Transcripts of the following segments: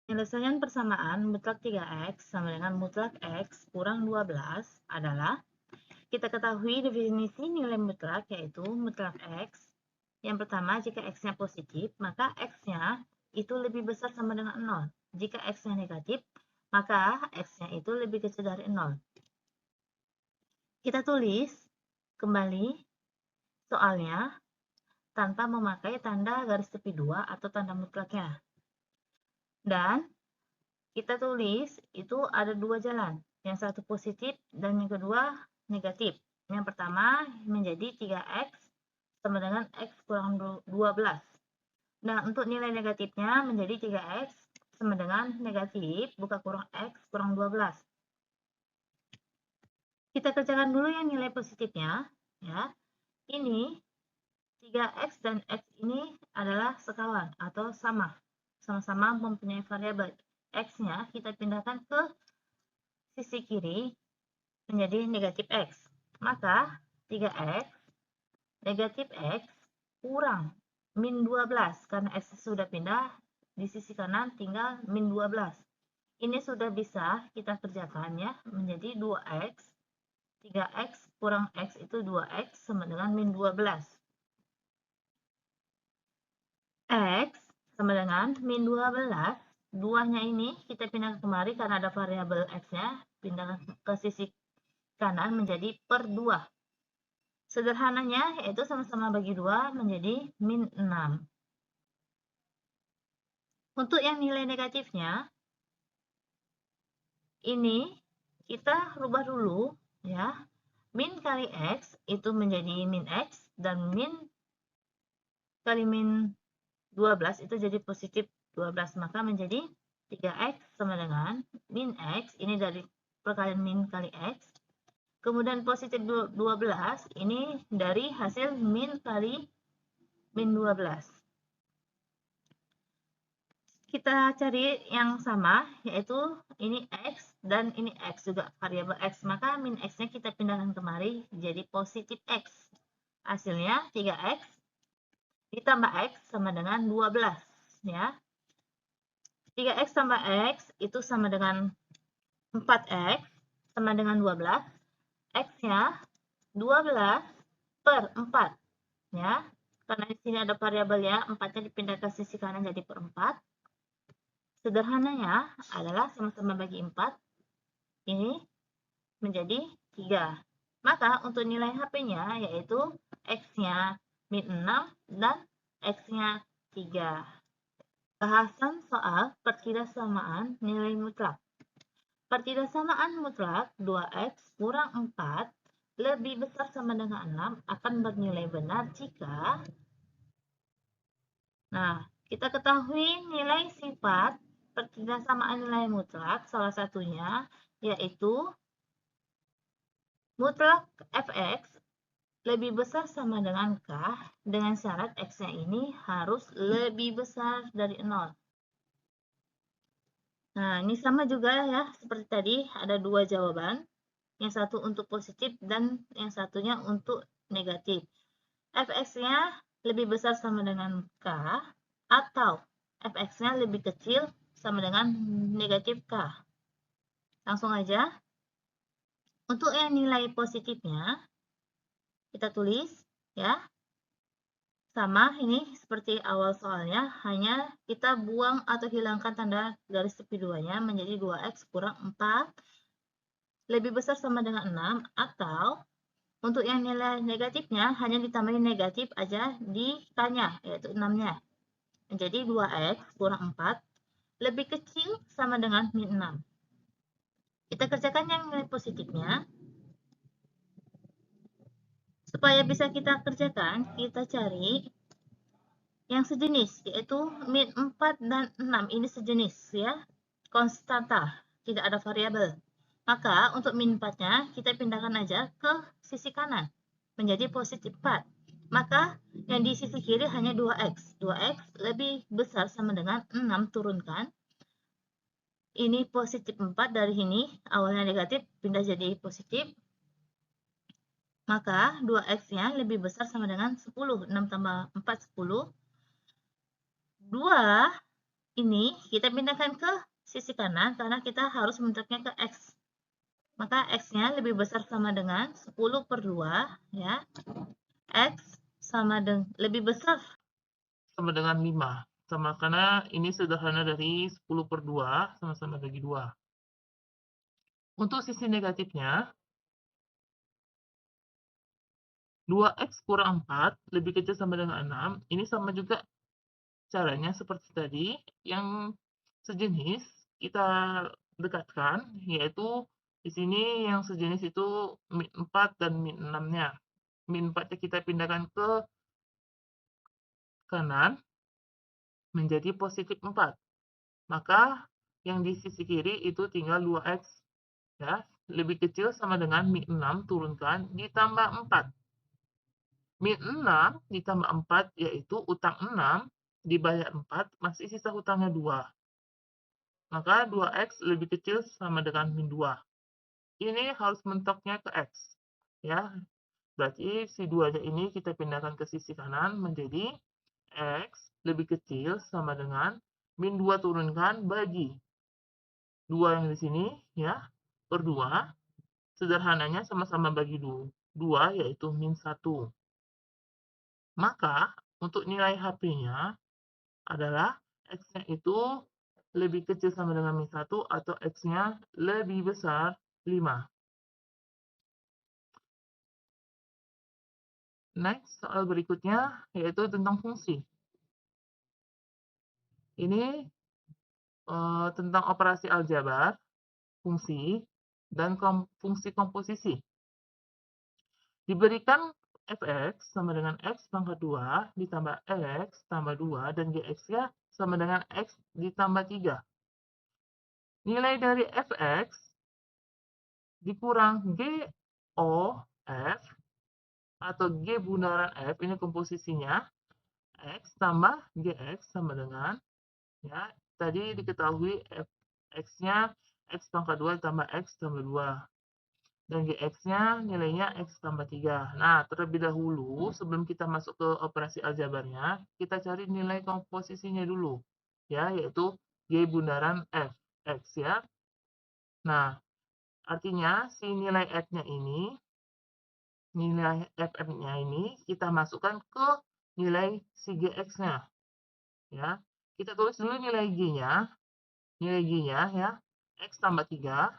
Penyelesaian persamaan mutlak 3x sama dengan mutlak x kurang 12 adalah, kita ketahui definisi nilai mutlak yaitu mutlak x. Yang pertama, jika x-nya positif, maka x-nya itu lebih besar sama dengan 0. Jika x-nya negatif, maka x-nya itu lebih kecil dari 0. Kita tulis kembali soalnya tanpa memakai tanda garis tepi 2 atau tanda mutlaknya. Dan kita tulis itu ada dua jalan, yang satu positif dan yang kedua negatif. Yang pertama menjadi 3x sama dengan x kurang 12. Nah, untuk nilai negatifnya menjadi 3x sama dengan negatif buka kurang x kurang 12. Kita kerjakan dulu yang nilai positifnya, ya. Ini 3x dan x ini adalah sekawan atau sama-sama mempunyai variabel. X-nya kita pindahkan ke sisi kiri menjadi negatif x. Maka 3x negatif x kurang min 12 karena x sudah pindah di sisi kanan tinggal min 12. Ini sudah bisa kita kerjakan ya menjadi 2x. 3x kurang x itu 2x sama dengan min 12. X sama dengan min 12. Duanya ini kita pindah kemari karena ada variabel x-nya, pindah ke sisi kanan menjadi per 2. Sederhananya yaitu sama-sama bagi 2 menjadi min 6. Untuk yang nilai negatifnya, ini kita rubah dulu ya. Min kali x itu menjadi min x dan min kali min 12 itu jadi positif 12. Maka menjadi 3x sama dengan min x, ini dari perkalian min kali x. Kemudian positif 12 ini dari hasil min kali min 12. Kita cari yang sama, yaitu ini x dan ini x juga variabel x. Maka min x-nya kita pindahkan kemari jadi positif x. Hasilnya 3x ditambah x sama dengan 12 ya. 3x tambah x itu sama dengan 4x sama dengan 12. X-nya 12 per 4 ya. Karena di sini ada variabelnya, 4-nya dipindah ke sisi kanan jadi per 4. Sederhananya adalah sama-sama bagi 4, ini menjadi 3. Maka untuk nilai HP-nya yaitu X-nya min 6 dan X-nya 3. Bahasan soal pertidaksamaan nilai mutlak. Pertidaksamaan mutlak 2X kurang 4 lebih besar sama dengan 6 akan bernilai benar jika, nah, kita ketahui nilai sifat pertidaksamaan nilai mutlak, salah satunya yaitu mutlak fx lebih besar sama dengan k dengan syarat x-nya ini harus lebih besar dari 0. Nah, ini sama juga ya, seperti tadi ada dua jawaban. Yang satu untuk positif dan yang satunya untuk negatif. Fx-nya lebih besar sama dengan k atau fx-nya lebih kecil sama dengan negatif k. Langsung aja. Untuk yang nilai positifnya, kita tulis ya. Sama ini seperti awal soalnya, hanya kita buang atau hilangkan tanda garis tepi 2-nya menjadi 2x kurang 4 lebih besar sama dengan 6, atau untuk yang nilai negatifnya hanya ditambahin negatif aja di k-nya, yaitu 6-nya. Menjadi 2x kurang 4 lebih kecil sama dengan min 6. Kita kerjakan yang nilai positifnya. Supaya bisa kita kerjakan, kita cari yang sejenis, yaitu min 4 dan 6. Ini sejenis ya, konstanta, tidak ada variabel. Maka untuk min 4-nya kita pindahkan aja ke sisi kanan, menjadi positif 4. Maka yang di sisi kiri hanya 2x. 2x lebih besar sama dengan 6, turunkan. Ini positif 4 dari sini, awalnya negatif, pindah jadi positif. Maka 2x-nya lebih besar sama dengan 10. 6 tambah 4, 10. 2 ini kita pindahkan ke sisi kanan karena kita harus bentuknya ke X. Maka X-nya lebih besar sama dengan 10 per 2, ya. X sama dengan lebih besar sama dengan 5. Sama karena ini sederhana dari 10 per 2, sama-sama bagi 2. Untuk sisi negatifnya, 2X kurang 4 lebih kecil sama dengan 6. Ini sama juga caranya seperti tadi. Yang sejenis kita dekatkan, yaitu di sini yang sejenis itu min 4 dan min 6-nya. Min 4-nya kita pindahkan ke kanan menjadi positif 4. Maka yang di sisi kiri itu tinggal 2X. Ya, lebih kecil sama dengan min 6 turunkan ditambah 4. Min 6 ditambah 4 yaitu utang 6 dibayar 4 masih sisa hutangnya 2. Maka 2X lebih kecil sama dengan min 2. Ini harus mentoknya ke X. Ya, berarti si 2-nya ini kita pindahkan ke sisi kanan menjadi X lebih kecil sama dengan min 2 turunkan bagi 2 yang di sini, ya, per 2. Sederhananya sama-sama bagi 2, yaitu min 1. Maka, untuk nilai HP-nya adalah X-nya itu lebih kecil sama dengan min 1 atau X-nya lebih besar 5. Next, soal berikutnya yaitu tentang fungsi. Ini tentang operasi aljabar, fungsi, dan fungsi komposisi. Diberikan fx sama dengan x pangkat 2 ditambah x tambah 2 dan gx-nya sama dengan x ditambah 3. Nilai dari fx dikurang g o f atau g bundaran f, ini komposisinya, x tambah gx sama dengan, ya, tadi diketahui x-nya x pangkat 2 tambah x tambah 2. Dan gx-nya nilainya x tambah 3. Nah, terlebih dahulu, sebelum kita masuk ke operasi aljabarnya, kita cari nilai komposisinya dulu, ya, yaitu g bundaran f, x, ya. Nah, artinya si nilai f-nya ini, nilai ff-nya ini, kita masukkan ke nilai si gx-nya, ya. Kita tulis dulu nilai g-nya, ya, x tambah 3,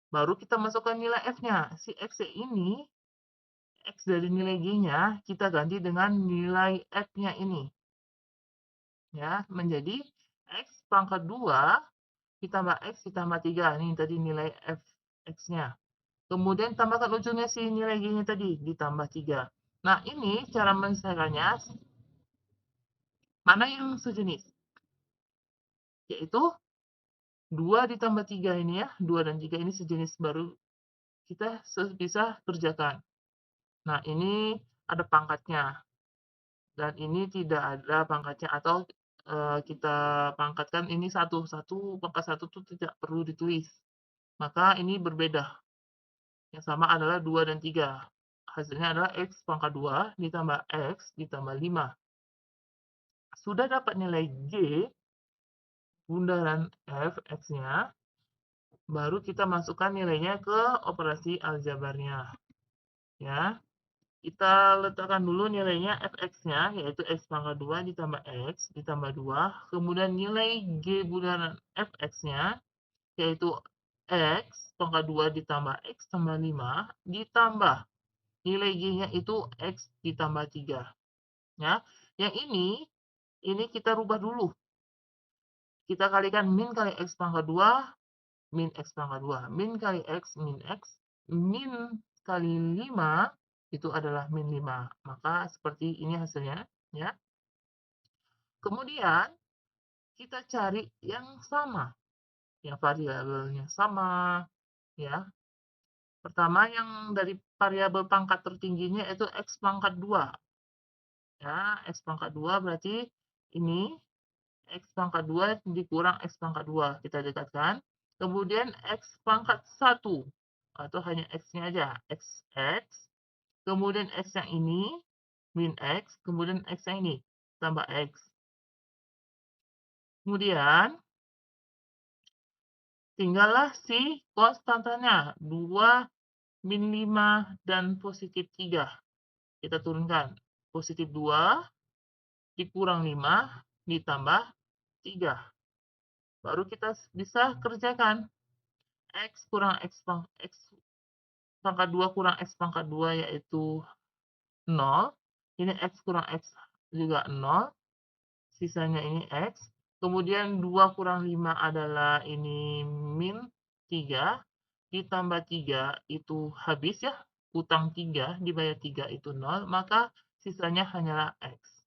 baru kita masukkan nilai f-nya. Si x ini, x dari nilai g-nya, kita ganti dengan nilai f-nya ini. Ya, menjadi x pangkat 2 ditambah x ditambah 3. Ini tadi nilai f x-nya. Kemudian tambahkan ujungnya si nilai g-nya tadi, ditambah 3. Nah, ini cara menyelesaikannya, mana yang sejenis? Yaitu 2 ditambah 3 ini, ya, 2 dan 3 ini sejenis, baru kita bisa kerjakan. Nah, ini ada pangkatnya. Dan ini tidak ada pangkatnya, atau kita pangkatkan ini satu pangkat 1 itu tidak perlu ditulis. Maka ini berbeda. Yang sama adalah 2 dan 3. Hasilnya adalah x pangkat 2 ditambah x ditambah 5. Sudah dapat nilai g bundaran f x-nya, baru kita masukkan nilainya ke operasi aljabarnya. Ya. Kita letakkan dulu nilainya fx-nya, yaitu x pangkat 2 ditambah x ditambah 2. Kemudian nilai g bundaran fx-nya, yaitu x pangkat 2 ditambah x tambah 5, ditambah nilai g-nya itu x ditambah 3. Ya. Yang ini kita rubah dulu. Kita kalikan min kali x pangkat 2, min x pangkat 2. Min kali x, min x. Min kali 5 itu adalah min 5. Maka seperti ini hasilnya, ya. Kemudian kita cari yang sama, yang variabelnya sama, ya. Pertama yang dari variabel pangkat tertingginya itu x pangkat 2. Ya, x pangkat 2 berarti ini x pangkat 2 dikurang x pangkat 2. Kita dekatkan. Kemudian x pangkat 1 atau hanya x-nya aja, x. Kemudian x yang ini, min x, kemudian x yang ini, tambah x. Kemudian, tinggallah si konstantanya, 2, min 5, dan positif 3. Kita turunkan. Positif 2 dikurang 5 ditambah 3. Baru kita bisa kerjakan. X kurang X pangkat 2 kurang X pangkat 2 yaitu 0. Ini X kurang X juga 0. Sisanya ini X. Kemudian 2 kurang 5 adalah ini min 3. Ditambah 3 itu habis ya. Utang 3 dibayar 3 itu 0. Maka sisanya hanyalah X.